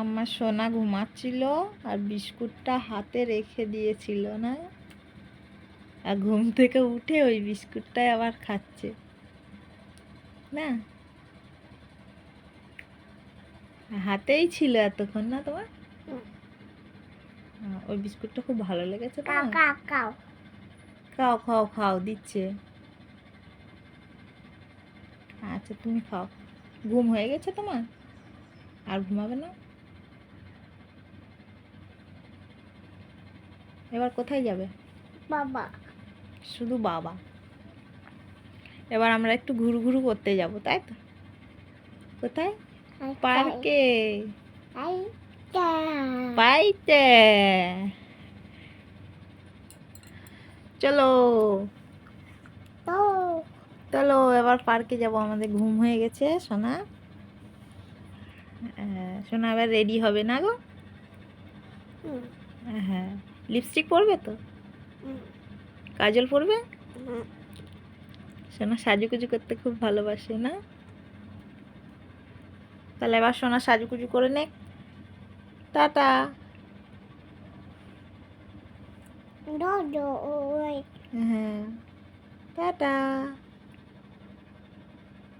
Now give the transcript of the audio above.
আমার সোনা ঘুমাচ্ছিল আর বিস্কুটটা হাতে রেখে দিয়েছিল না, আর ঘুম থেকে উঠে ওই বিস্কুটটাই আবার খাচ্ছে না, হাতেই ছিল এতক্ষণ না তোমার। ওই বিস্কুটটা খুব ভালো লেগেছে তোমার? খাও খাও খাও দিচ্ছে। আচ্ছা তুমি খাও। ঘুম হয়ে গেছে তোমার? আর ঘুমাবে না? এবার কোথায় যাবে? বাবা। শুধু বাবা। এবার আমরা একটু ঘুরু ঘুরু করতে যাব, তাই তো? কোথায়? পার্কে। পাইতে চলো চলো এবার পার্কে যাব। আমাদের ঘুম হয়ে গেছে সোনা। সোনা এবার রেডি হবে না গো? হ্যাঁ, লিপস্টিক পরবে তো? কাজল পরবে? সোনা সাজুগুজু করতে খুব ভালোবাসে না? তাহলে এবার সোনা সাজুগুজু করে নে। টাটা। হ্যাঁ, টাটা।